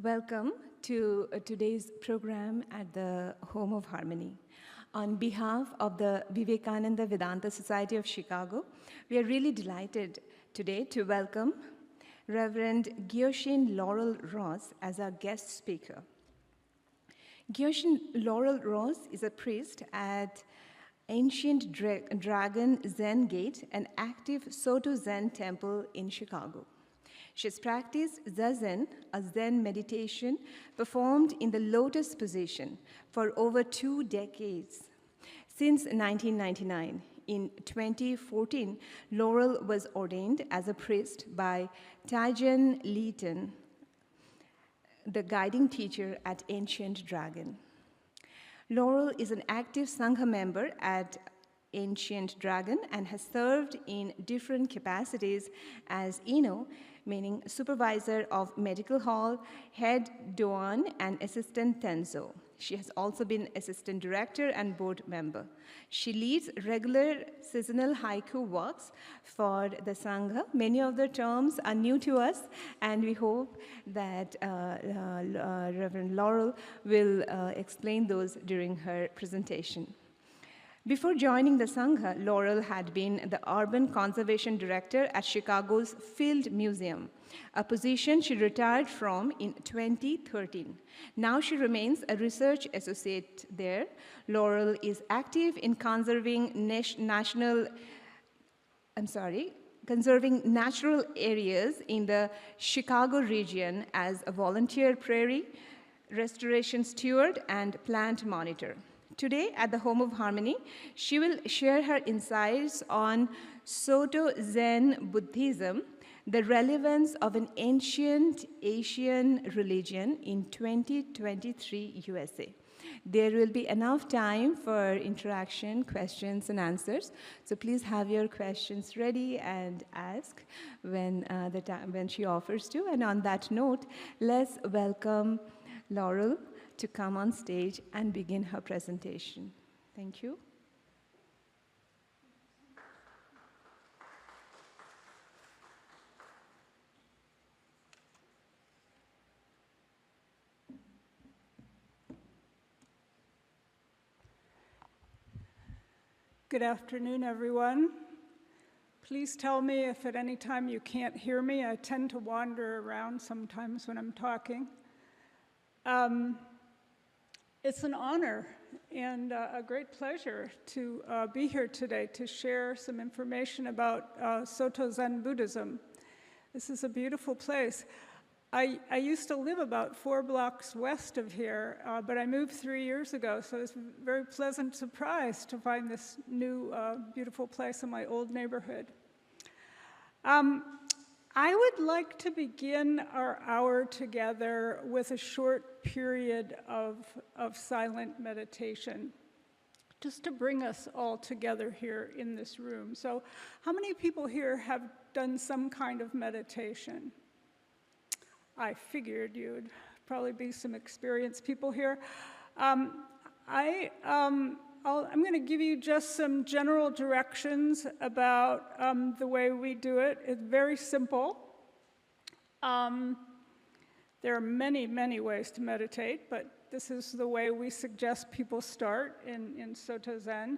Welcome to today's program at the Home of Harmony. On behalf of the Vivekananda Vedanta Society of Chicago, we are really delighted today to welcome Reverend GYOSHIN LAUREL Ross as our guest speaker. GYOSHIN LAUREL Ross is a priest at Ancient Dragon Zen Gate, an active SOTO Zen temple in Chicago. She has practiced Zazen, a Zen meditation performed in the lotus position for over 2 decades. Since 1999, in 2014, Laurel was ordained as a priest by Taijen Leeton, the guiding teacher at Ancient Dragon. Laurel is an active Sangha member at Ancient Dragon and has served in different capacities as Ino, meaning supervisor of medical hall, head Doan, and assistant Tenzo. She has also been assistant director and board member. She leads regular seasonal haiku walks for the Sangha. Many of the terms are new to us, and we hope that Reverend Laurel will explain those during her presentation. Before joining the Sangha, Laurel had been the Urban Conservation Director at Chicago's Field Museum, a position she retired from in 2013. Now she remains a research associate there. Laurel is active in conserving natural areas in the Chicago region as a volunteer prairie restoration steward and plant monitor. Today, at the Home of Harmony, she will share her insights on SOTO Zen Buddhism, the relevance of an ancient Asian religion in 2023 USA. There will be enough time for interaction, questions, and answers. So please have your questions ready and ask when she offers to. And on that note, let's welcome Laurel to come on stage and begin her presentation. Thank you. Good afternoon, everyone. Please tell me if at any time you can't hear me. I tend to wander around sometimes when I'm talking. It's an honor and a great pleasure to be here today to share some information about SOTO Zen Buddhism. This is a beautiful place. I used to live about 4 blocks west of here, but I moved 3 years ago, so it's a very pleasant surprise to find this new beautiful place in my old neighborhood. I would like to begin our hour together with a short period of silent meditation, just to bring us all together here in this room. So how many people here have done some kind of meditation? I figured you'd probably be some experienced people here. I'm going to give you just some general directions about the way we do it. It's very simple. There are many, many ways to meditate, but this is the way we suggest people start in SOTO Zen.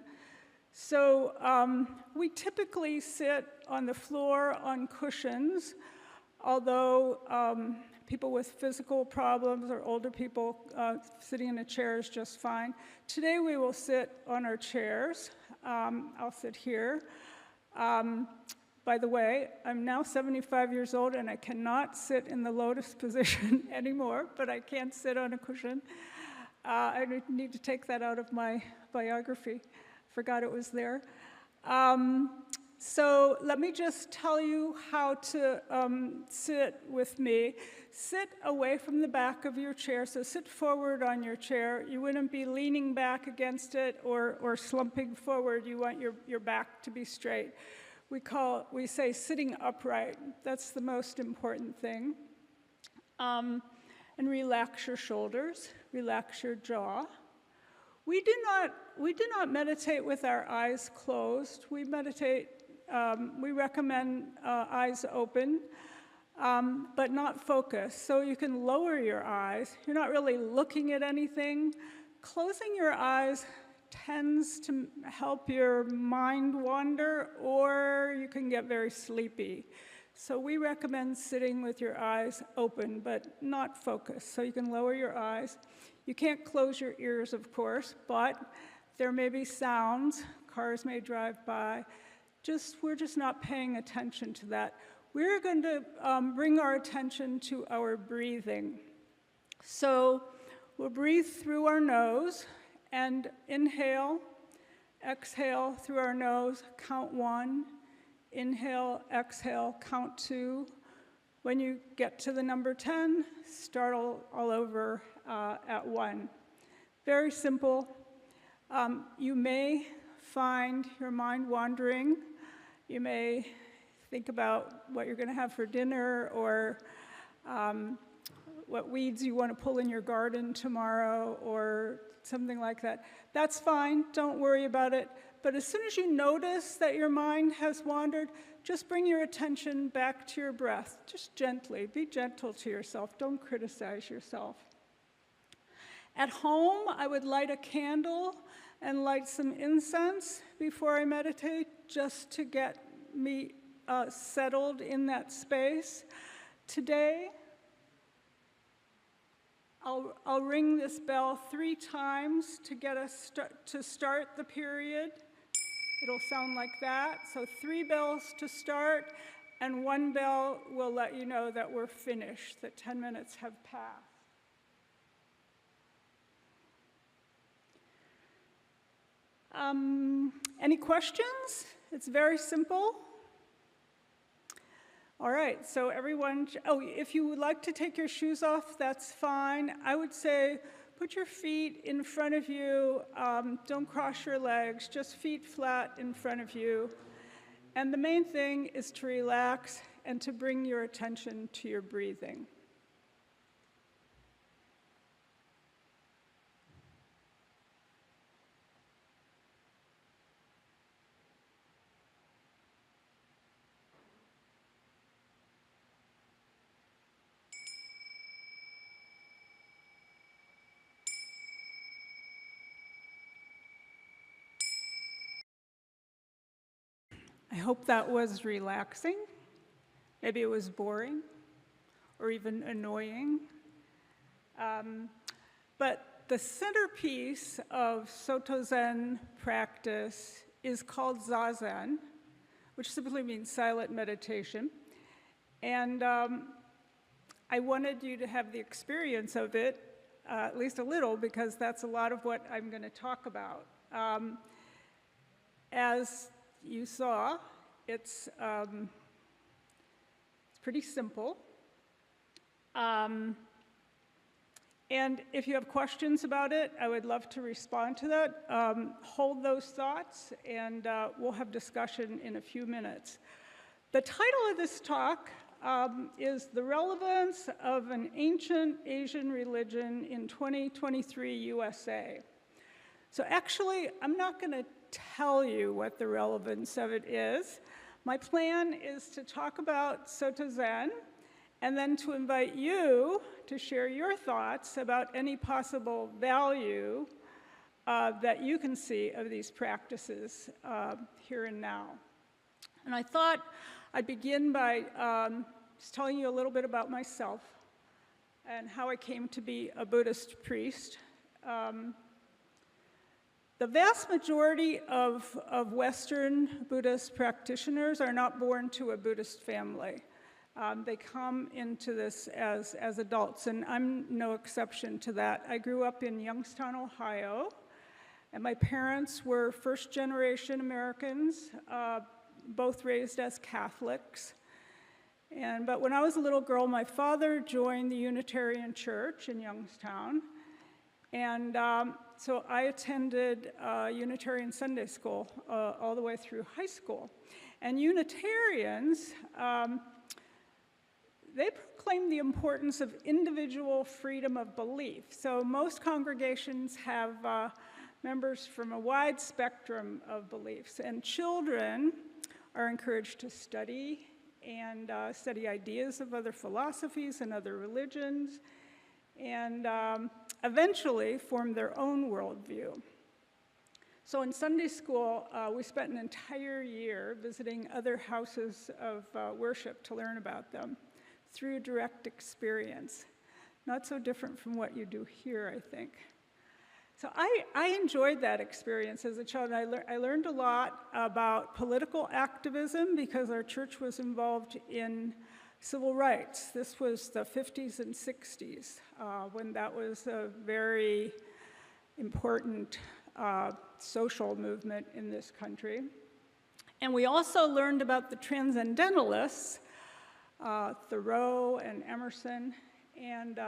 So we typically sit on the floor on cushions, although people with physical problems or older people sitting in a chair is just fine. Today we will sit on our chairs. I'll sit here. By the way, I'm now 75 years old and I cannot sit in the lotus position anymore, but I can sit on a cushion. I need to take that out of my biography. Forgot it was there. So let me just tell you how to sit with me. Sit away from the back of your chair, so sit forward on your chair. You wouldn't be leaning back against it or slumping forward. You want your back to be straight. We say sitting upright. That's the most important thing. And relax your shoulders, relax your jaw. We do not meditate with our eyes closed. We meditate. We recommend eyes open. but not focused. So you can lower your eyes. You're not really looking at anything. Closing your eyes tends to help your mind wander, or you can get very sleepy. So we recommend sitting with your eyes open, but not focused. So you can lower your eyes. You can't close your ears, of course, but there may be sounds. Cars may drive by. We're just not paying attention to that. We're going to bring our attention to our breathing. So we'll breathe through our nose and inhale, exhale through our nose, count 1. Inhale, exhale, count 2. When you get to the number 10, start all over at 1. Very simple. You may find your mind wandering. You may think about what you're going to have for dinner, or what weeds you want to pull in your garden tomorrow, or something like that. That's fine, don't worry about it. But as soon as you notice that your mind has wandered, just bring your attention back to your breath, just gently. Be gentle to yourself, don't criticize yourself. At home, I would light a candle and light some incense before I meditate, just to get me settled in that space. Today, I'll ring this bell 3 times to get us to start the period. It'll sound like that. So 3 bells to start, and 1 bell will let you know that we're finished, that 10 minutes have passed. Any questions? It's very simple. All right, so everyone, if you would like to take your shoes off, that's fine. I would say put your feet in front of you. Don't cross your legs, just feet flat in front of you. And the main thing is to relax and to bring your attention to your breathing. I hope that was relaxing. Maybe it was boring or even annoying. But the centerpiece of Soto Zen practice is called Zazen, which simply means silent meditation. And I wanted you to have the experience of it, at least a little, because that's a lot of what I'm going to talk about. As you saw, it's pretty simple. And if you have questions about it, I would love to respond to that. Hold those thoughts, and we'll have discussion in a few minutes. The title of this talk is The Relevance of an Ancient Asian Religion in 2023 USA. So actually, I'm not going to tell you what the relevance of it is. My plan is to talk about Soto Zen, and then to invite you to share your thoughts about any possible value that you can see of these practices here and now. And I thought I'd begin by just telling you a little bit about myself and how I came to be a Buddhist priest. The vast majority of Western Buddhist practitioners are not born to a Buddhist family. They come into this as adults, and I'm no exception to that. I grew up in Youngstown, Ohio, and my parents were first-generation Americans, both raised as Catholics. But when I was a little girl, my father joined the Unitarian Church in Youngstown, and so I attended Unitarian Sunday School all the way through high school. And Unitarians, they proclaim the importance of individual freedom of belief. So most congregations have members from a wide spectrum of beliefs, and children are encouraged to study and study ideas of other philosophies and other religions, and eventually form their own worldview. So in Sunday school, we spent an entire year visiting other houses of worship to learn about them through direct experience. Not so different from what you do here, I think. So I enjoyed that experience as a child. I learned a lot about political activism because our church was involved in civil rights. This was the 50s and 60s when that was a very important social movement in this country. And we also learned about the transcendentalists, Thoreau and Emerson, and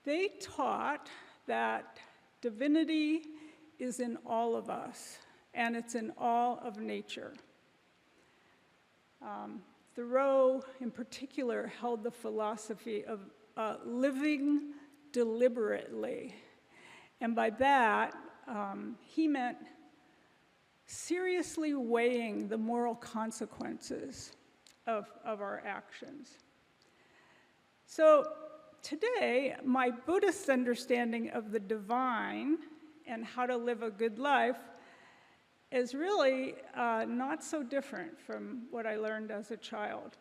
they taught that divinity is in all of us, and it's in all of nature. Thoreau, in particular, held the philosophy of living deliberately. And by that, he meant seriously weighing the moral consequences of our actions. So today, my Buddhist understanding of the divine and how to live a good life is really not so different from what I learned as a child.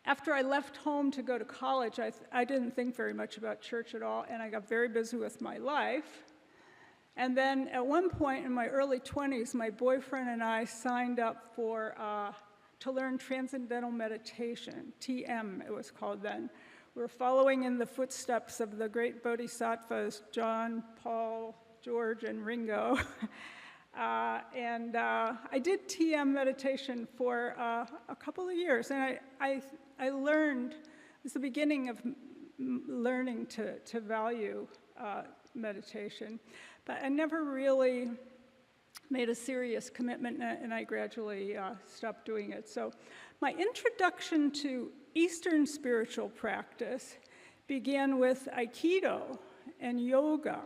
After I left home to go to college, I didn't think very much about church at all, and I got very busy with my life. And then at one point in my early 20s, my boyfriend and I signed up to learn Transcendental Meditation, TM it was called then. We were following in the footsteps of the great bodhisattvas, John, Paul, George, and Ringo. And I did TM meditation for a couple of years, and I learned, it was the beginning of learning to value meditation, but I never really made a serious commitment, and I gradually stopped doing it. So my introduction to Eastern spiritual practice began with Aikido and yoga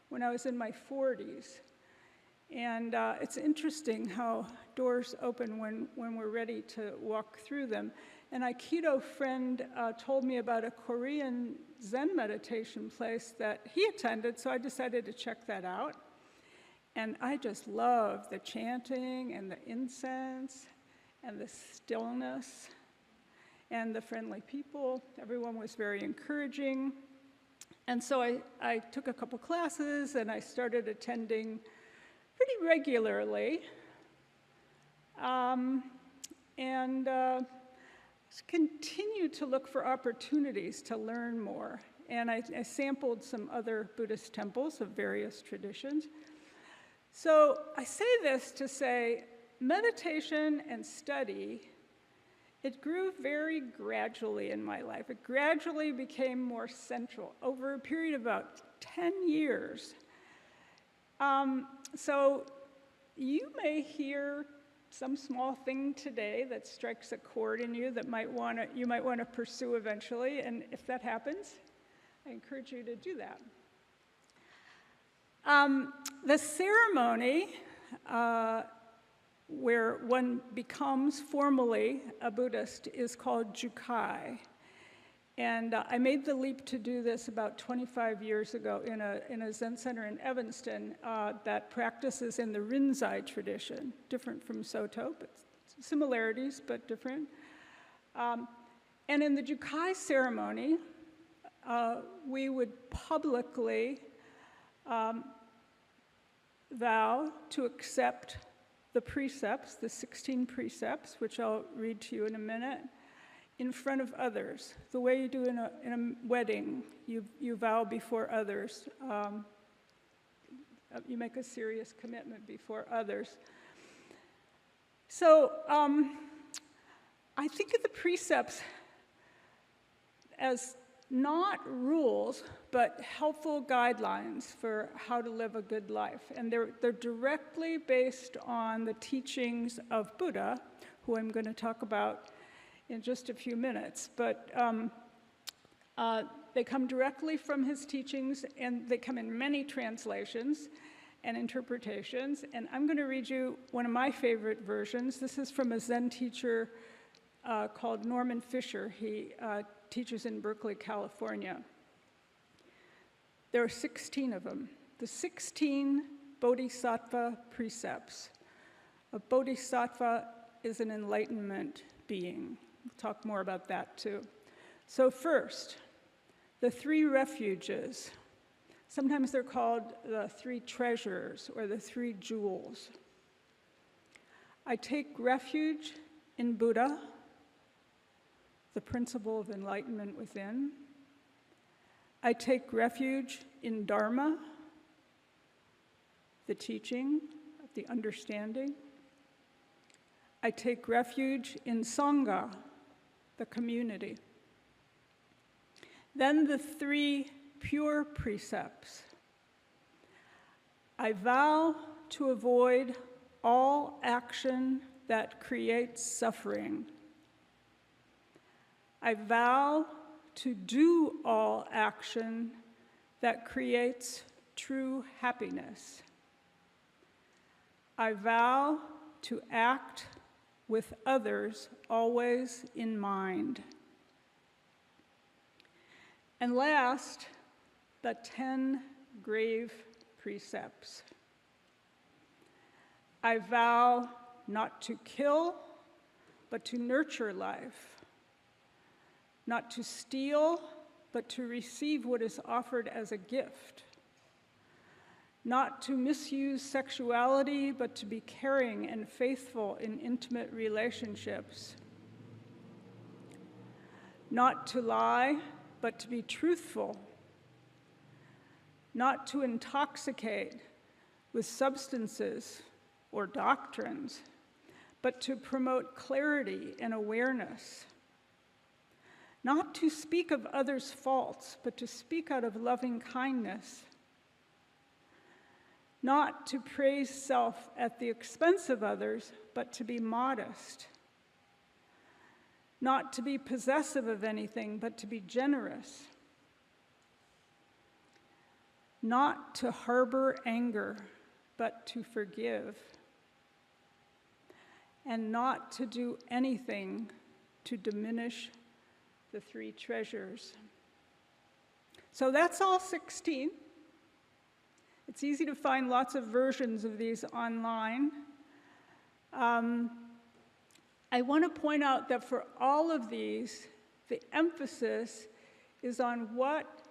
when I was in my 40s. And it's interesting how doors open when we're ready to walk through them. An Aikido friend told me about a Korean Zen meditation place that he attended, so I decided to check that out. And I just loved the chanting and the incense and the stillness and the friendly people. Everyone was very encouraging. And so I took a couple classes, and I started attending pretty regularly, and continued to look for opportunities to learn more. And I sampled some other Buddhist temples of various traditions. So I say this to say meditation and study, it grew very gradually in my life. It gradually became more central over a period of about 10 years. So you may hear some small thing today that strikes a chord in you that you might want to pursue eventually, and if that happens, I encourage you to do that. The ceremony where one becomes formally a Buddhist is called Jukai. And I made the leap to do this about 25 years ago in a Zen center in Evanston that practices in the Rinzai tradition, different from SOTO, but similarities, but different. And in the Jukai ceremony, we would publicly vow to accept the precepts, the 16 precepts, which I'll read to you in a minute, in front of others, the way you do in a wedding. You vow before others. You make a serious commitment before others. So I think of the precepts as not rules, but helpful guidelines for how to live a good life. And they're directly based on the teachings of Buddha, who I'm going to talk about in just a few minutes, but they come directly from his teachings, and they come in many translations and interpretations, and I'm going to read you one of my favorite versions. This is from a Zen teacher called Norman Fisher. He teaches in Berkeley, California. There are 16 of them. The 16 Bodhisattva precepts. A Bodhisattva is an enlightenment being. We'll talk more about that too. So first, the 3 refuges. Sometimes they're called the 3 treasures or the 3 jewels. I take refuge in Buddha, the principle of enlightenment within. I take refuge in Dharma, the teaching, the understanding. I take refuge in Sangha, the community. Then the 3 pure precepts. I vow to avoid all action that creates suffering. I vow to do all action that creates true happiness. I vow to act with others always in mind. And last, the 10 grave precepts. I vow not to kill, but to nurture life. Not to steal, but to receive what is offered as a gift. Not to misuse sexuality, but to be caring and faithful in intimate relationships. Not to lie, but to be truthful. Not to intoxicate with substances or doctrines, but to promote clarity and awareness. Not to speak of others' faults, but to speak out of loving kindness. Not to praise self at the expense of others, but to be modest. Not to be possessive of anything, but to be generous. Not to harbor anger, but to forgive. And not to do anything to diminish the 3 treasures. So that's all 16. It's easy to find lots of versions of these online. I want to point out that for all of these, the emphasis is on what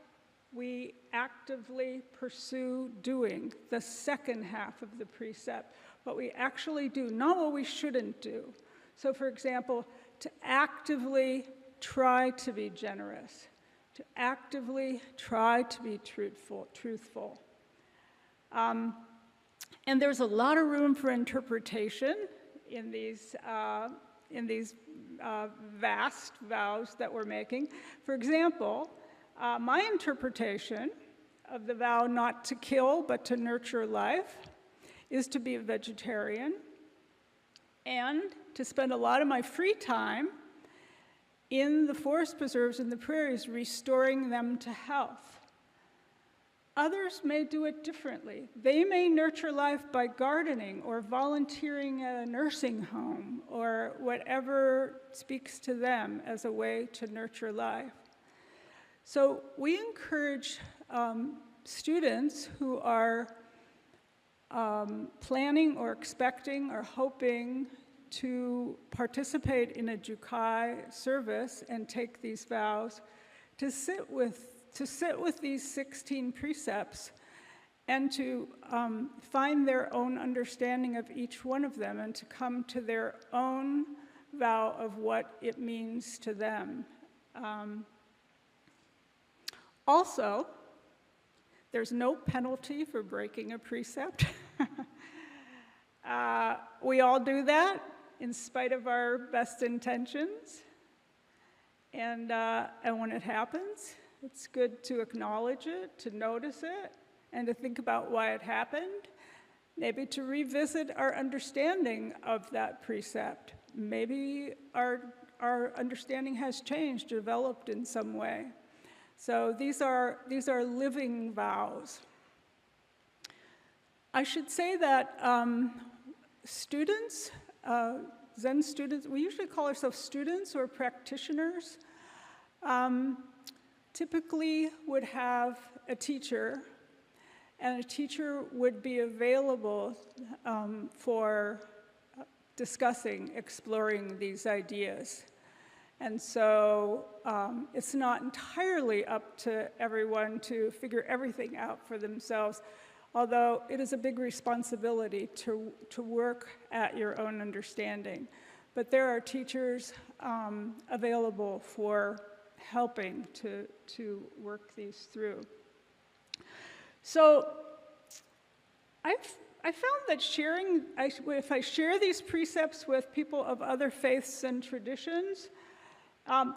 we actively pursue doing, the second half of the precept, what we actually do, not what we shouldn't do. So for example, to actively try to be generous, to actively try to be truthful. And there's a lot of room for interpretation in these vast vows that we're making. For example, my interpretation of the vow not to kill but to nurture life is to be a vegetarian and to spend a lot of my free time in the forest preserves and the prairies, restoring them to health. Others may do it differently. They may nurture life by gardening or volunteering at a nursing home or whatever speaks to them as a way to nurture life. So we encourage students who are planning or expecting or hoping to participate in a Jukai service and take these vows to sit with these 16 precepts and to find their own understanding of each one of them and to come to their own vow of what it means to them. Also, there's no penalty for breaking a precept. We all do that in spite of our best intentions. And when it happens, it's good to acknowledge it, to notice it, and to think about why it happened. Maybe to revisit our understanding of that precept. Maybe our understanding has changed, developed in some way. So these are living vows. I should say that students Zen students, we usually call ourselves students or practitioners, typically would have a teacher, and a teacher would be available for discussing, exploring these ideas. And so it's not entirely up to everyone to figure everything out for themselves, although it is a big responsibility to work at your own understanding. But there are teachers available for helping to work these through. So I found that if I share these precepts with people of other faiths and traditions,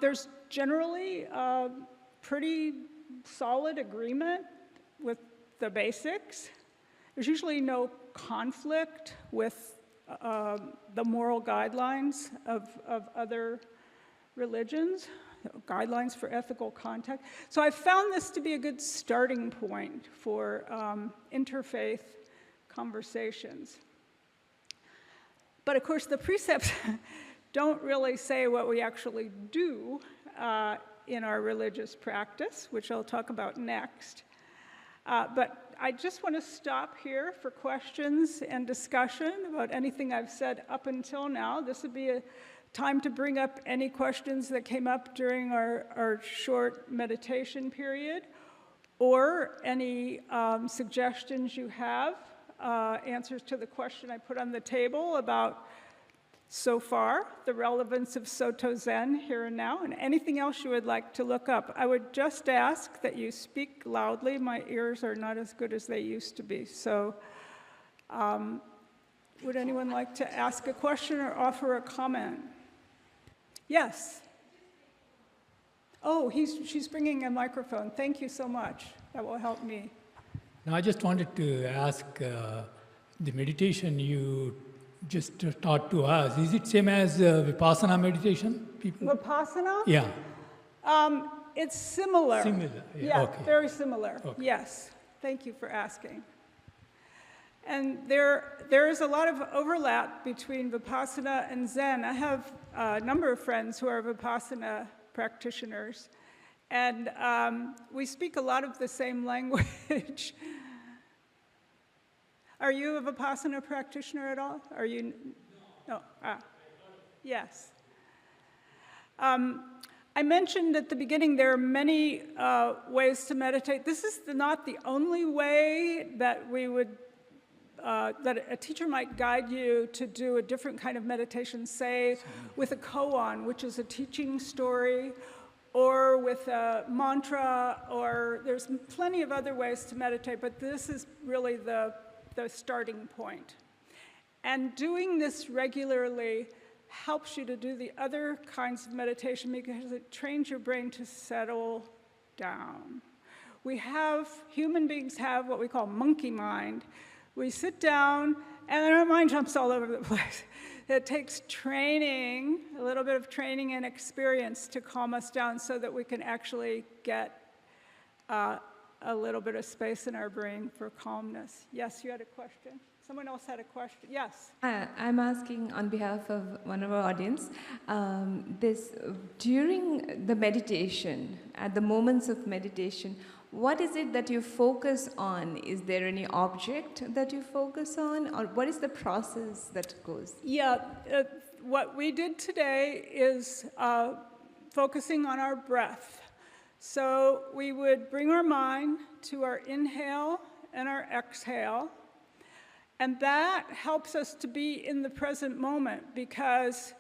there's generally a pretty solid agreement with the basics. There's usually no conflict with the moral guidelines of other religions, guidelines for ethical contact. So I found this to be a good starting point for interfaith conversations. But of course, the precepts don't really say what we actually do in our religious practice, which I'll talk about next. But I just want to stop here for questions and discussion about anything I've said up until now. This would be a time to bring up any questions that came up during our short meditation period, or any suggestions you have, answers to the question I put on the table about, so far, the relevance of SOTO Zen here and now, and anything else you would like to look up. I would just ask that you speak loudly. My ears are not as good as they used to be. So would anyone like to ask a question or offer a comment? Yes. Oh, she's bringing a microphone. Thank you so much. That will help me. Now, I just wanted to ask, the meditation you just taught to us, is it same as Vipassana meditation? Vipassana? Yeah. It's similar. Similar, yeah, okay. Very similar, okay. Yes. Thank you for asking. And there is a lot of overlap between Vipassana and Zen. I have a number of friends who are Vipassana practitioners, and we speak a lot of the same language. Are you a Vipassana practitioner at all? Are you? No. Yes. I mentioned at the beginning there are many ways to meditate. This is not the only way that we would that a teacher might guide you to do a different kind of meditation, say with a koan, which is a teaching story, or with a mantra, or there's plenty of other ways to meditate, but this is really the starting point. And doing this regularly helps you to do the other kinds of meditation because it trains your brain to settle down. Human beings have what we call monkey mind. We sit down and then our mind jumps all over the place. It takes training, a little bit of training and experience to calm us down so that we can actually get a little bit of space in our brain for calmness. Yes, you had a question? Someone else had a question. Yes? I'm asking on behalf of one of our audience, during the meditation, at the moments of meditation, what is it that you focus on? Is there any object that you focus on, or what is the process that goes? Yeah, what we did today is focusing on our breath. So we would bring our mind to our inhale and our exhale, and that helps us to be in the present moment because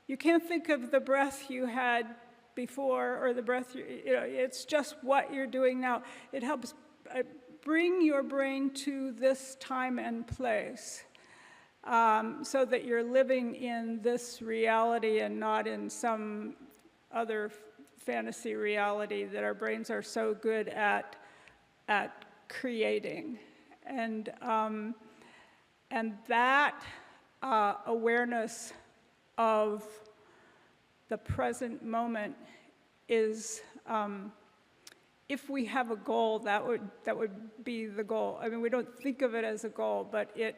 you can't think of the breath you had before or the breath, it's just what you're doing now. It helps bring your brain to this time and place so that you're living in this reality and not in some other fantasy reality that our brains are so good at creating. And that awareness of the present moment is, if we have a goal, that would be the goal. I mean, we don't think of it as a goal, but it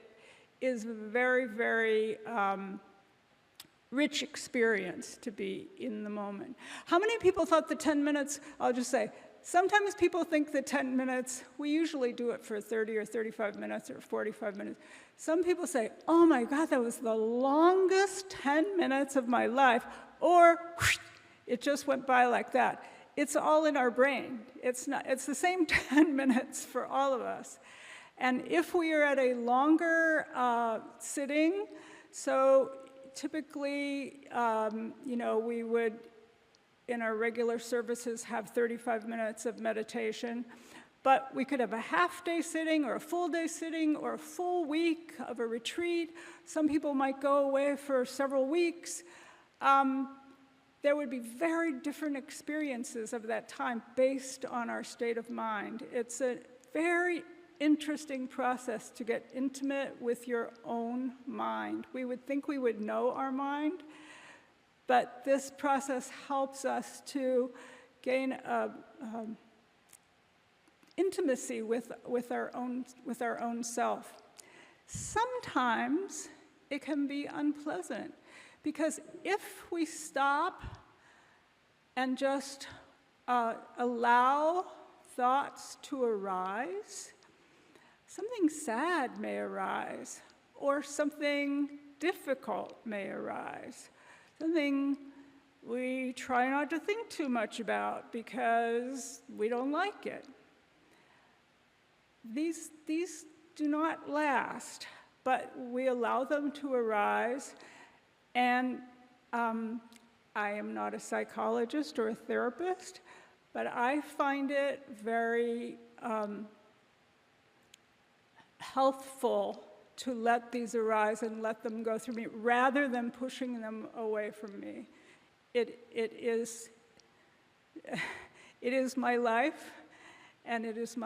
is very, very rich experience to be in the moment. How many people thought the 10 minutes, I'll just say, sometimes people think the 10 minutes, we usually do it for 30 or 35 minutes or 45 minutes. Some people say, oh my God, that was the longest 10 minutes of my life, or whoosh, it just went by like that. It's all in our brain. It's the same 10 minutes for all of us. And if we are at a longer sitting, so typically, we would, in our regular services, have 35 minutes of meditation, but we could have a half-day sitting or a full-day sitting or a full week of a retreat. Some people might go away for several weeks. There would be very different experiences of that time based on our state of mind. It's a very interesting process to get intimate with your own mind. We would think we would know our mind, but this process helps us to gain intimacy with our own self. Sometimes it can be unpleasant, because if we stop and just allow thoughts to arise, something sad may arise, or something difficult may arise, something we try not to think too much about because we don't like it. These do not last, but we allow them to arise. And I am not a psychologist or a therapist, but I find it very healthful to let these arise and let them go through me, rather than pushing them away from me. It is my life, and it is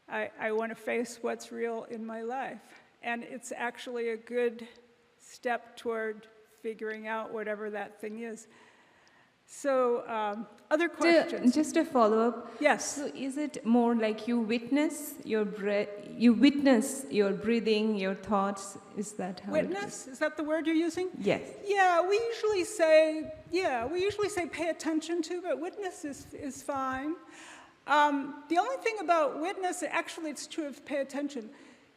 I want to face what's real in my life. And it's actually a good step toward figuring out whatever that thing is. So, other questions? Just a follow-up. Yes. So is it more like you witness your breathing, your thoughts? Is that how Witness? Is that the word you're using? Yes. Yeah, we usually say pay attention to, but witness is fine. The only thing about witness, actually it's true of pay attention,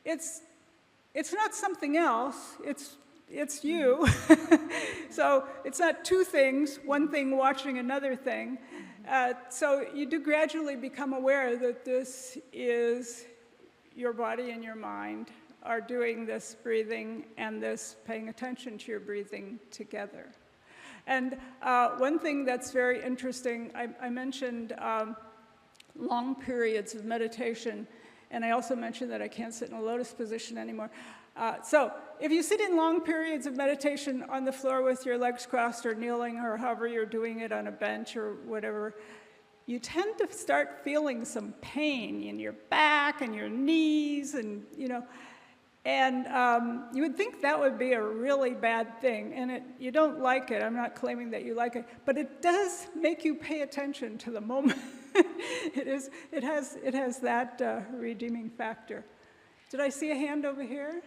it's not something else, it's you. So it's not two things, one thing watching another thing. So you do gradually become aware that this is your body and your mind are doing this breathing and this paying attention to your breathing together. And one thing that's very interesting, I mentioned long periods of meditation, and I also mentioned that I can't sit in a lotus position anymore. So if you sit in long periods of meditation on the floor with your legs crossed or kneeling or however you're doing it on a bench or whatever, you tend to start feeling some pain in your back and your knees, and you would think that would be a really bad thing, and you don't like it. I'm not claiming that you like it, but it does make you pay attention to the moment. It has that redeeming factor. Did I see a hand over here?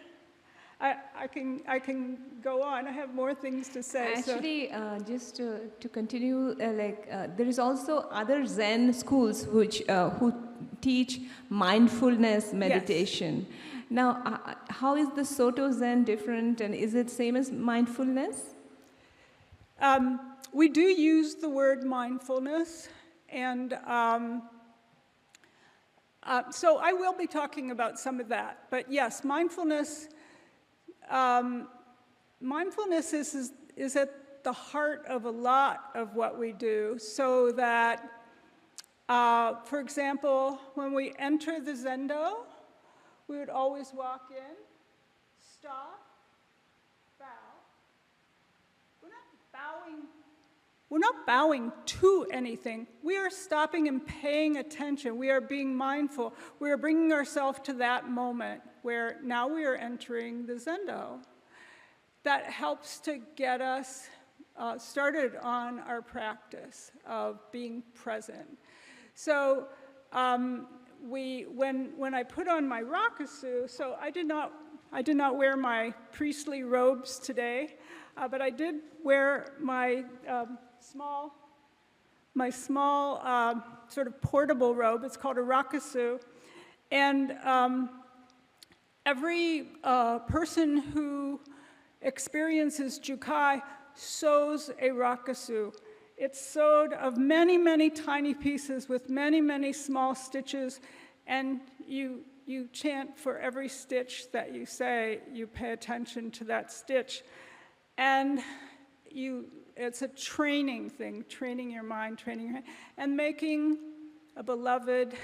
I can go on. I have more things to say. Actually, just to continue, there is also other Zen schools who teach mindfulness meditation. Yes. Now, how is the SOTO Zen different, and is it same as mindfulness? We do use the word mindfulness, and so I will be talking about some of that. But yes, mindfulness is at the heart of a lot of what we do, so that, for example, when we enter the Zendo, we would always walk in, stop, bow. We're not bowing to anything. We are stopping and paying attention. We are being mindful. We are bringing ourselves to that moment where now we are entering the Zendo. That helps to get us started on our practice of being present. So when I put on my rakusu, so I did not I did not wear my priestly robes today, but I did wear my small sort of portable robe. It's called a rakusu. And every person who experiences Jukai sews a rakusu. It's sewed of many, many tiny pieces with many, many small stitches, and you chant for every stitch that you say. You pay attention to that stitch. And it's a training thing, training your mind, training your hand, and making a beloved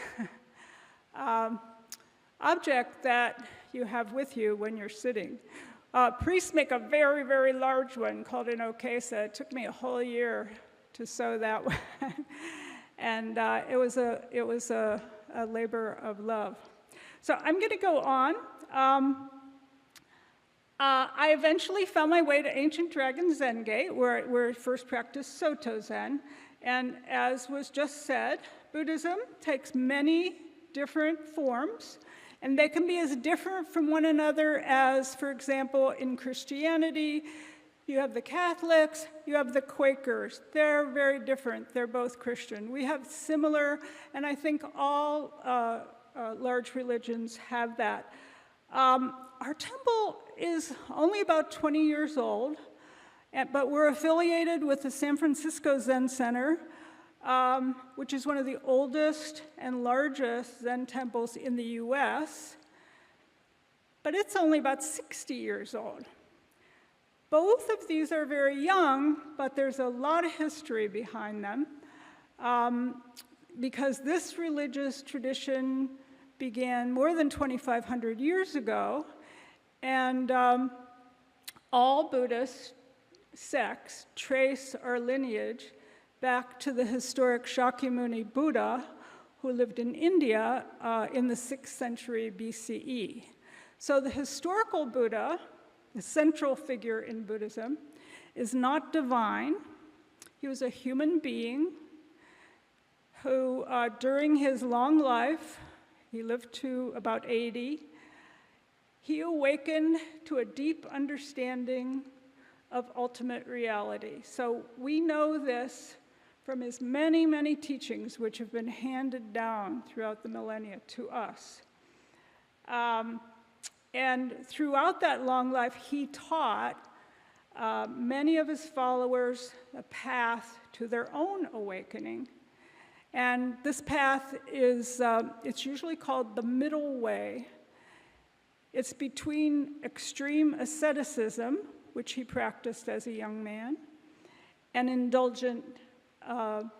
object that you have with you when you're sitting. Priests make a very, very large one called an okesa. It took me a whole year to sew that one. And it was a labor of love. So I'm going to go on. I eventually found my way to ancient Dragon Zen Gate, where I first practiced Soto Zen. And as was just said, Buddhism takes many different forms, and they can be as different from one another as, for example, in Christianity, you have the Catholics, you have the Quakers. They're very different. They're both Christian. We have similar, and I think all large religions have that. Our temple is only about 20 years old, but we're affiliated with the San Francisco Zen Center, which is one of the oldest and largest Zen temples in the US, but it's only about 60 years old. Both of these are very young, but there's a lot of history behind them, because this religious tradition began more than 2,500 years ago, and all Buddhist sects trace our lineage back to the historic Shakyamuni Buddha, who lived in India in the 6th century BCE. So the historical Buddha, the central figure in Buddhism, is not divine. He was a human being who, during his long life, he lived to about 80, he awakened to a deep understanding of ultimate reality. So we know this from his many, many teachings, which have been handed down throughout the millennia to us. And throughout that long life, he taught many of his followers a path to their own awakening. And this path is, it's usually called the middle way. It's between extreme asceticism, which he practiced as a young man, and indulgent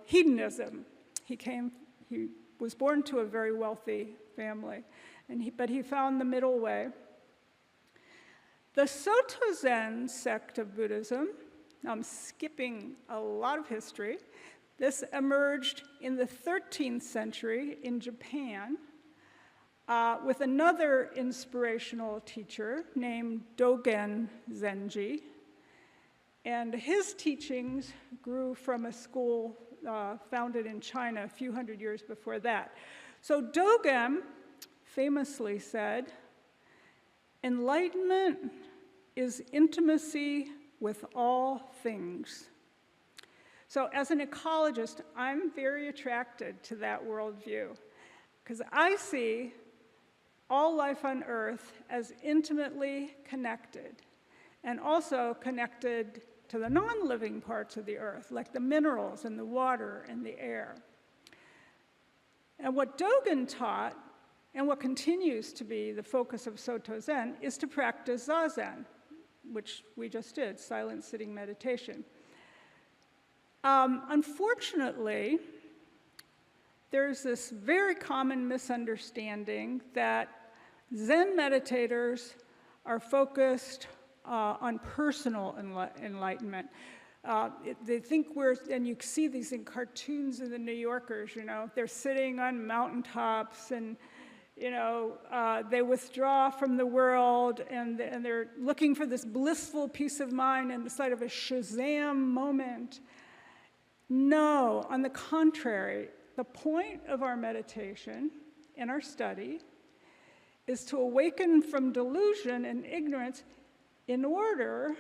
hedonism. He was born to a very wealthy family, but he found the middle way. The Soto Zen sect of Buddhism, I'm skipping a lot of history, this emerged in the 13th century in Japan with another inspirational teacher named Dogen Zenji. And his teachings grew from a school founded in China a few hundred years before that. So Dogen famously said, "Enlightenment is intimacy with all things." So as an ecologist, I'm very attracted to that worldview, because I see all life on Earth as intimately connected, and also connected to the non-living parts of the Earth, like the minerals and the water and the air. And what Dogen taught, and what continues to be the focus of Soto Zen, is to practice Zazen, which we just did, silent sitting meditation. Unfortunately, there's this very common misunderstanding that Zen meditators are focused on personal enlightenment. They think and you see these in cartoons in the New Yorkers, you know, they're sitting on mountaintops and, you know, they withdraw from the world and they're looking for this blissful peace of mind and it's like of a Shazam moment. No, on the contrary, the point of our meditation and our study is to awaken from delusion and ignorance in order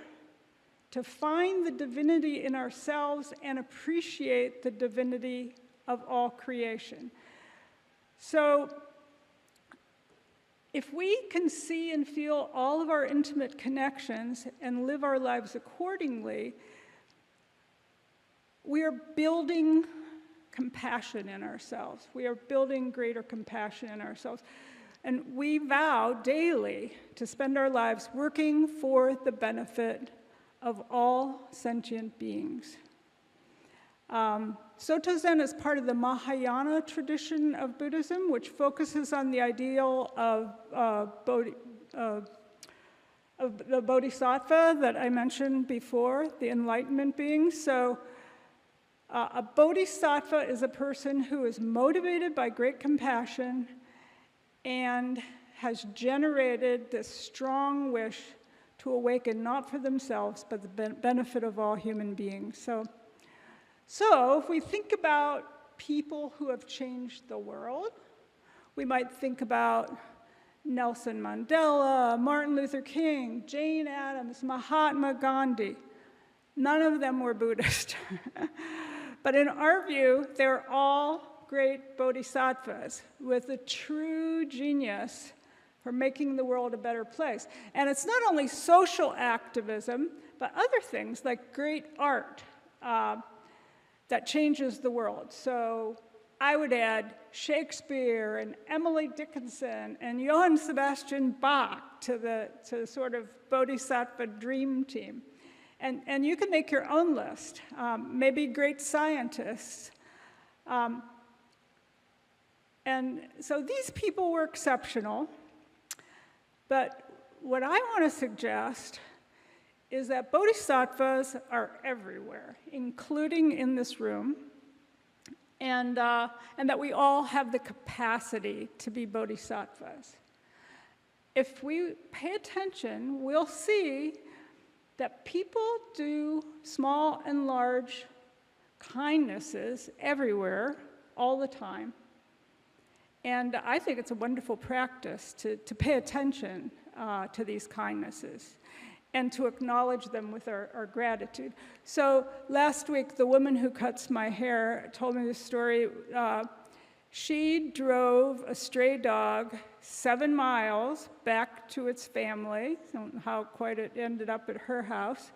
to find the divinity in ourselves and appreciate the divinity of all creation. So, if we can see and feel all of our intimate connections and live our lives accordingly, we are building compassion in ourselves. We are building greater compassion in ourselves. And we vow daily to spend our lives working for the benefit of all sentient beings. Soto Zen is part of the Mahayana tradition of Buddhism, which focuses on the ideal of the bodhisattva that I mentioned before, the enlightenment being. So a bodhisattva is a person who is motivated by great compassion and has generated this strong wish to awaken not for themselves, but the benefit of all human beings. So if we think about people who have changed the world, we might think about Nelson Mandela, Martin Luther King, Jane Addams, Mahatma Gandhi. None of them were Buddhist. But in our view, they're all great bodhisattvas with a true genius for making the world a better place. And it's not only social activism, but other things like great art that changes the world. So I would add Shakespeare and Emily Dickinson and Johann Sebastian Bach to the sort of bodhisattva dream team. And you can make your own list, maybe great scientists. And so these people were exceptional, but what I want to suggest is that bodhisattvas are everywhere, including in this room, and that we all have the capacity to be bodhisattvas. If we pay attention, we'll see that people do small and large kindnesses everywhere, all the time. And I think it's a wonderful practice to pay attention to these kindnesses and to acknowledge them with our gratitude. So last week, the woman who cuts my hair told me this story. She drove a stray dog 7 miles back to its family. I don't know how quite it ended up at her house.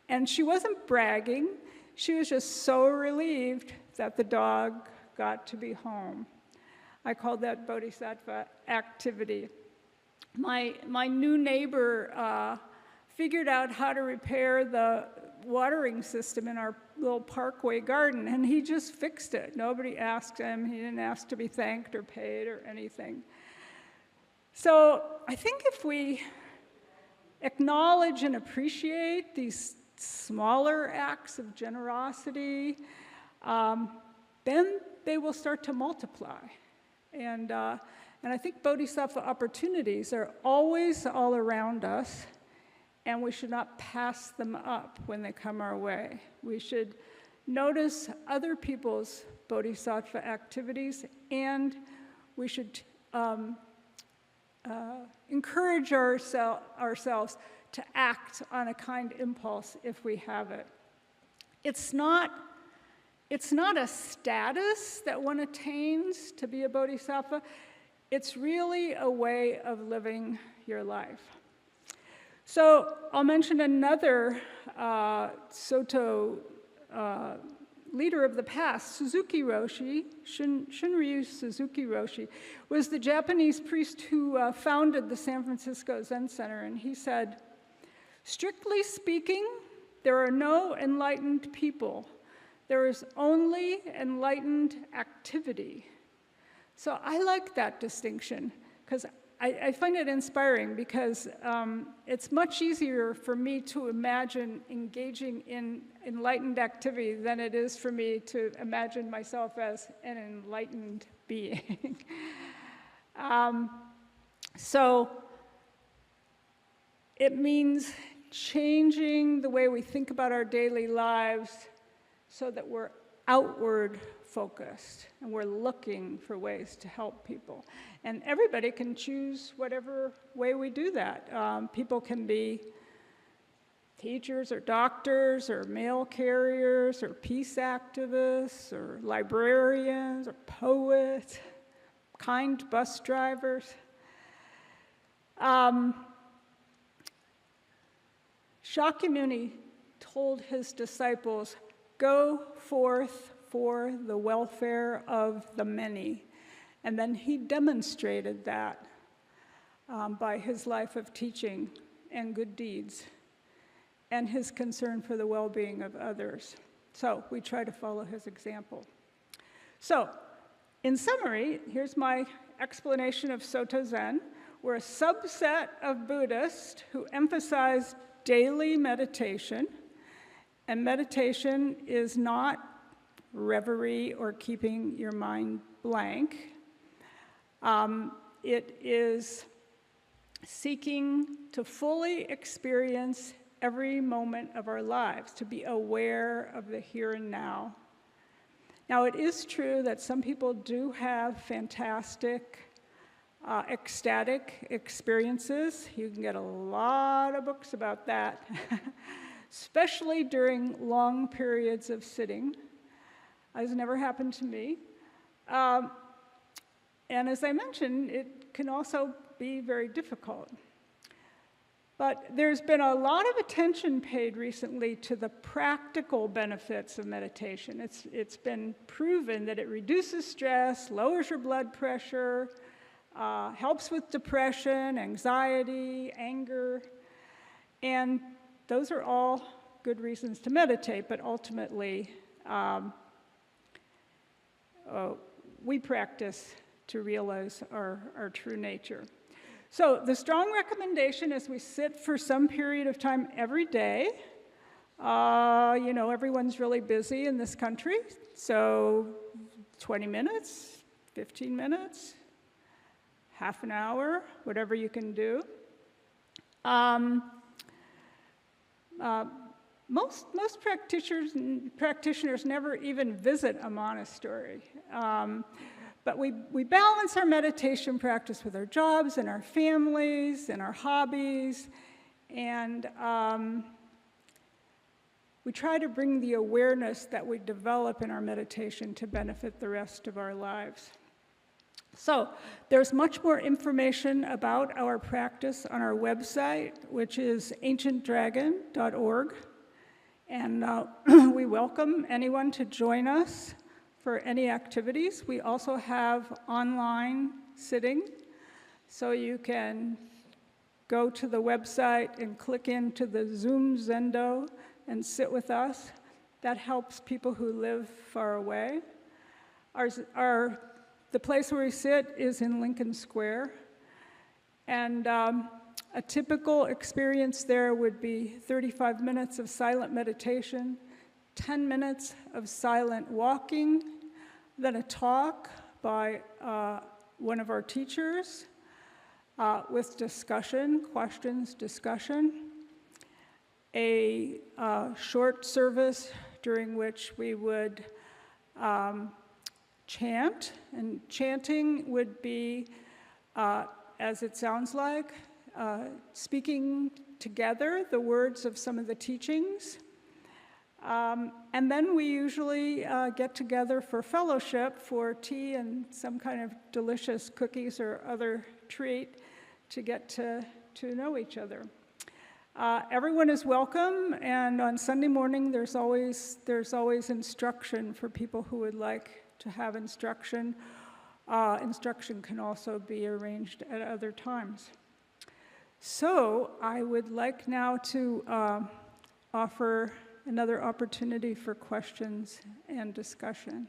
And she wasn't bragging. She was just so relieved that the dog got to be home. I call that bodhisattva activity. My new neighbor figured out how to repair the watering system in our little parkway garden, and he just fixed it. Nobody asked him. He didn't ask to be thanked or paid or anything. So I think if we acknowledge and appreciate these smaller acts of generosity, then they will start to multiply. And I think bodhisattva opportunities are always all around us, and we should not pass them up when they come our way. We should notice other people's bodhisattva activities, and we should encourage ourselves to act on a kind impulse if we have it. It's not a status that one attains to be a bodhisattva. It's really a way of living your life. So I'll mention another Soto leader of the past, Suzuki Roshi, Shunryu Suzuki Roshi, was the Japanese priest who founded the San Francisco Zen Center, and he said, "Strictly speaking, there are no enlightened people. There is only enlightened activity." So I like that distinction, because I find it inspiring, because it's much easier for me to imagine engaging in enlightened activity than it is for me to imagine myself as an enlightened being. So it means changing the way we think about our daily lives so that we're outward focused, and we're looking for ways to help people. And everybody can choose whatever way we do that. People can be teachers or doctors or mail carriers or peace activists or librarians or poets, kind bus drivers. Shakyamuni told his disciples, "Go forth for the welfare of the many." And then he demonstrated that by his life of teaching and good deeds and his concern for the well-being of others. So we try to follow his example. So, in summary, here's my explanation of Soto Zen. We're a subset of Buddhists who emphasize daily meditation, and meditation is not reverie or keeping your mind blank. It is seeking to fully experience every moment of our lives, to be aware of the here and now. Now, it is true that some people do have fantastic ecstatic experiences. You can get a lot of books about that, especially during long periods of sitting. It's never happened to me. And as I mentioned, it can also be very difficult. But there's been a lot of attention paid recently to the practical benefits of meditation. It's been proven that it reduces stress, lowers your blood pressure, helps with depression, anxiety, anger, and those are all good reasons to meditate, but ultimately we practice to realize our true nature. So the strong recommendation is we sit for some period of time every day. Everyone's really busy in this country, so 20 minutes, 15 minutes, half an hour, whatever you can do. Most practitioners never even visit a monastery. But we balance our meditation practice with our jobs and our families and our hobbies, and we try to bring the awareness that we develop in our meditation to benefit the rest of our lives. So there's much more information about our practice on our website, which is ancientdragon.org, and we welcome anyone to join us for any activities. We also have online sitting, so you can go to the website and click into the Zoom Zendo and sit with us. That helps people who live far away. The place where we sit is in Lincoln Square, and a typical experience there would be 35 minutes of silent meditation, 10 minutes of silent walking, then a talk by one of our teachers with discussion, questions, discussion, a short service during which we would chant, and chanting would be, as it sounds like, speaking together the words of some of the teachings. And then we usually get together for fellowship, for tea and some kind of delicious cookies or other treat to get to know each other. Everyone is welcome, and on Sunday morning there's always instruction for people who would like to have instruction. Instruction can also be arranged at other times. So I would like now to offer another opportunity for questions and discussion.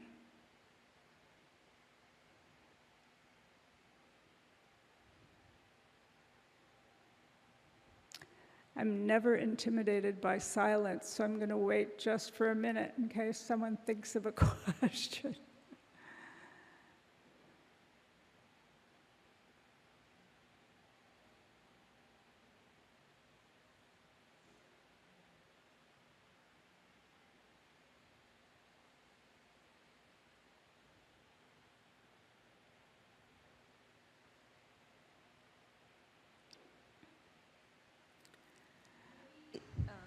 I'm never intimidated by silence, so I'm going to wait just for a minute in case someone thinks of a question.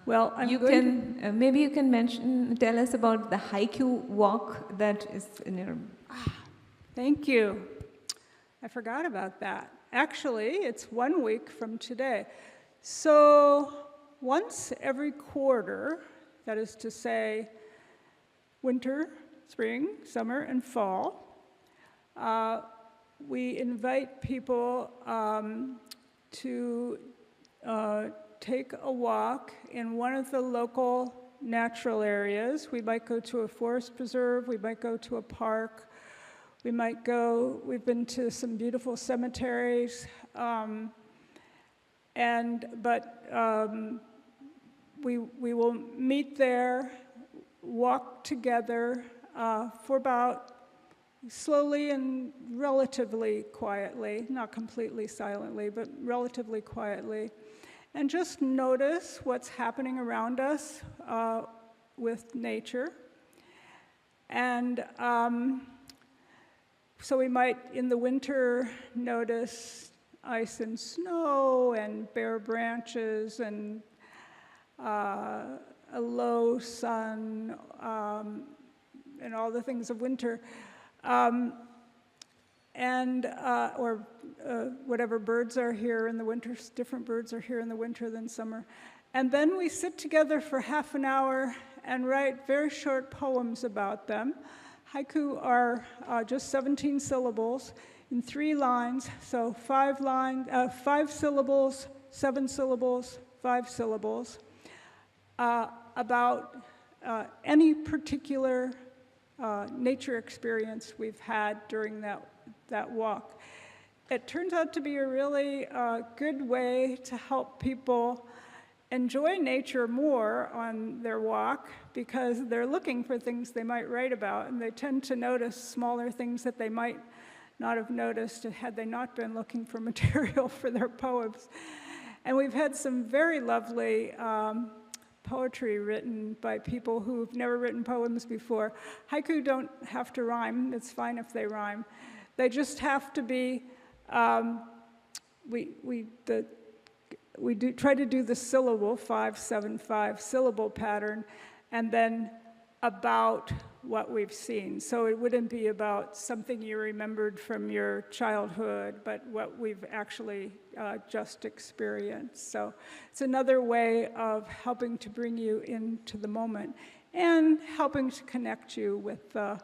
Well, Maybe you can tell us about the haiku walk that is in your... Thank you. I forgot about that. Actually, it's 1 week from today. So once every quarter, that is to say winter, spring, summer, and fall, we invite people to take a walk in one of the local natural areas. We might go to a forest preserve, we might go to a park, we've been to some beautiful cemeteries, we will meet there, walk together for about slowly and relatively quietly, not completely silently, but relatively quietly, and just notice what's happening around us with nature. And so we might, in the winter, notice ice and snow and bare branches and a low sun and all the things of winter. Or whatever birds are here in the winter, different birds are here in the winter than summer. And then we sit together for half an hour and write very short poems about them. Haiku are just 17 syllables in 3 lines, so 5 syllables, 7 syllables, 5 syllables, about any particular nature experience we've had during that walk. It turns out to be a really good way to help people enjoy nature more on their walk, because they're looking for things they might write about, and they tend to notice smaller things that they might not have noticed had they not been looking for material for their poems. And we've had some very lovely poetry written by people who've never written poems before. Haiku don't have to rhyme. It's fine if they rhyme. They just have to be, we do try to do the syllable, 5-7-5 syllable pattern, and then about what we've seen. So it wouldn't be about something you remembered from your childhood, but what we've actually just experienced. So it's another way of helping to bring you into the moment and helping to connect you with the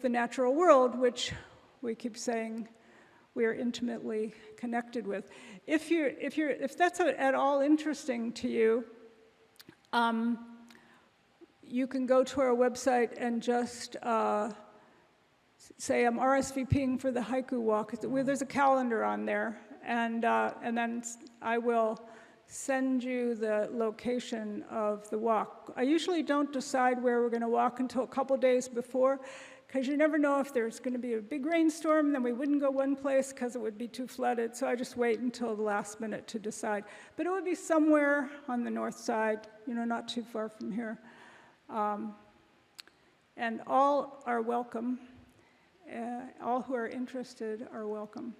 natural world, which we keep saying we are intimately connected with. If that's at all interesting to you, you can go to our website and just say, I'm RSVPing for the haiku walk. There's a calendar on there, and then I will send you the location of the walk. I usually don't decide where we're going to walk until a couple days before, because you never know if there's going to be a big rainstorm, then we wouldn't go one place because it would be too flooded, so I just wait until the last minute to decide. But it would be somewhere on the north side, not too far from here. And all are welcome. All who are interested are welcome.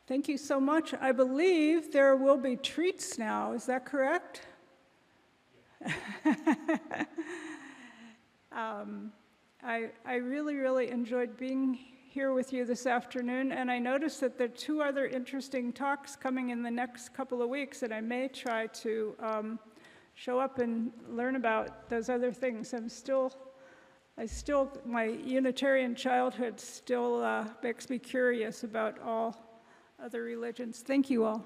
Thank you so much. I believe there will be treats now. Is that correct? I really, really enjoyed being here with you this afternoon, and I noticed that there are 2 other interesting talks coming in the next couple of weeks, and I may try to show up and learn about those other things. My Unitarian childhood still makes me curious about all other religions. Thank you all.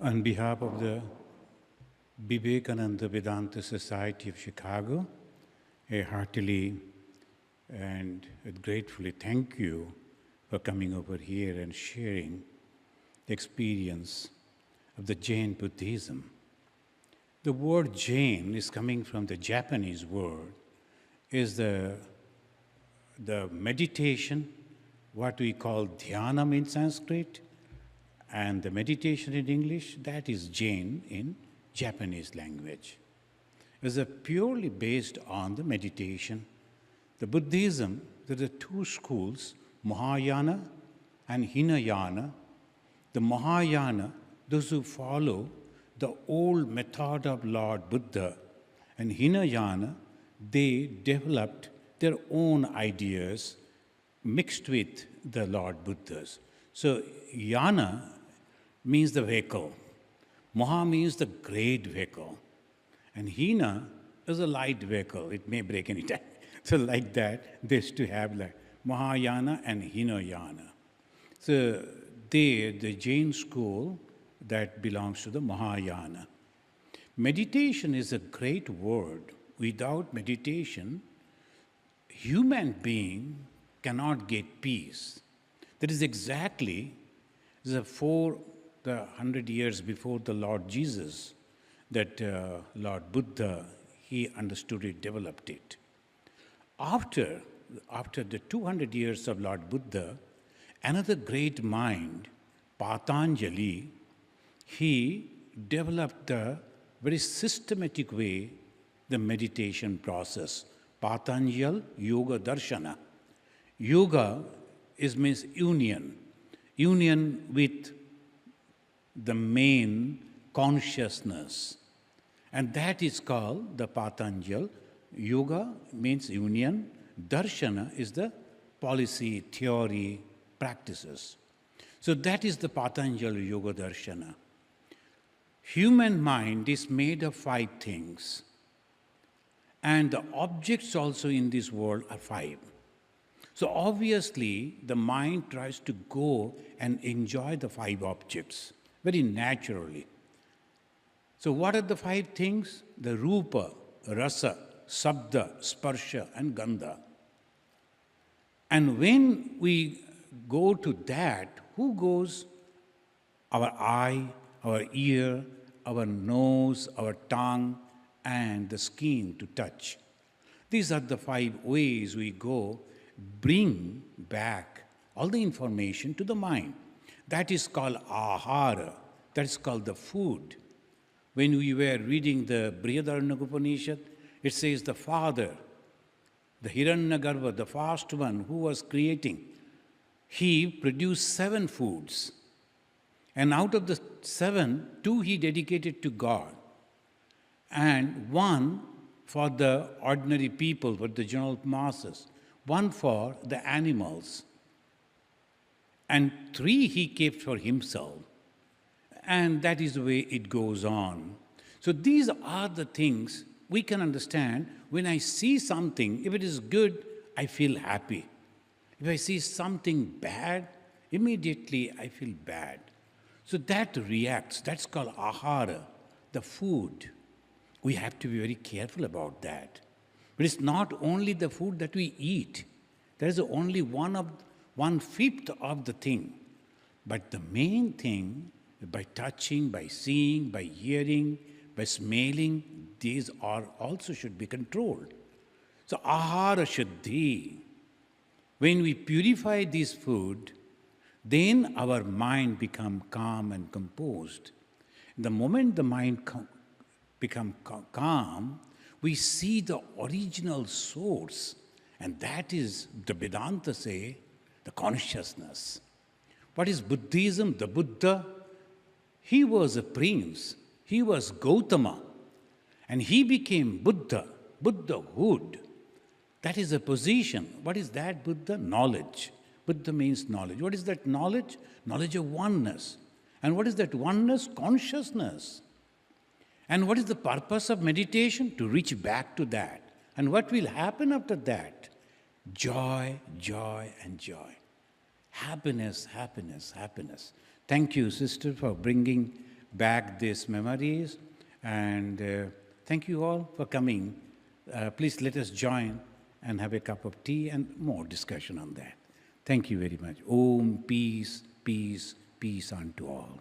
On behalf of the Vivekananda Vedanta Society of Chicago, I heartily and gratefully thank you for coming over here and sharing the experience of the Jain Buddhism. The word Jain is coming from the Japanese word, is the meditation, what we call dhyanam in Sanskrit, and the meditation in English, that is Jain in Japanese language. It's purely based on the meditation. The Buddhism, there are two schools, Mahayana and Hinayana. The Mahayana, those who follow the old method of Lord Buddha, and Hinayana, they developed their own ideas mixed with the Lord Buddha's. So Yana means the vehicle. Maha means the great vehicle. And Hina is a light vehicle. It may break any time. So like that, they used to have like Mahayana and Hinayana. So they, the Jain school, that belongs to the Mahayana. Meditation is a great word. Without meditation, human being cannot get peace. That is exactly the 100 years before the Lord Jesus, that Lord Buddha, he understood it, developed it. After the 200 years of Lord Buddha, another great mind, Patanjali, he developed the very systematic way, the meditation process. Patanjali Yoga Darshana. Yoga means union with the main consciousness. And that is called the Patanjali. Yoga means union. Darshana is the policy, theory, practices. So that is the Patanjali Yoga Darshana. Human mind is made of 5 things. And the objects also in this world are 5. So obviously, the mind tries to go and enjoy the 5 objects very naturally. So what are the 5 things? The Rupa, Rasa, Sabda, Sparsha, and Gandha. And when we go to that, who goes? Our eye, our ear, our nose, our tongue, and the skin to touch. These are the 5 ways we go, bring back all the information to the mind. That is called ahara. That is called the food. When we were reading the Brihadaranyaka Upanishad, it says the father, the Hiranyagarbha, the first one who was creating, he produced 7 foods. And out of the 7, 2 he dedicated to God. And 1 for the ordinary people, for the general masses. 1 for the animals. And 3 he kept for himself. And that is the way it goes on. So these are the things we can understand. When I see something, if it is good, I feel happy. If I see something bad, immediately I feel bad. So that reacts. That's called ahara, the food. We have to be very careful about that. But it's not only the food that we eat. There is only 1/5 of the thing. But the main thing, by touching, by seeing, by hearing, by smelling, these are also should be controlled. So ahara shuddhi. When we purify this food, then our mind becomes calm and composed. The moment the mind becomes calm, we see the original source. And that is, the Vedanta say, the consciousness. What is Buddhism? The Buddha, he was a prince. He was Gautama. And he became Buddha, Buddhahood. That is a position. What is that Buddha? Knowledge. Buddha means knowledge. What is that knowledge? Knowledge of oneness. And what is that oneness? Consciousness. And what is the purpose of meditation? To reach back to that. And what will happen after that? Joy, joy, and joy. Happiness, happiness, happiness. Thank you, sister, for bringing back these memories. And thank you all for coming. Please let us join and have a cup of tea and more discussion on that. Thank you very much. Om, peace, peace, peace unto all.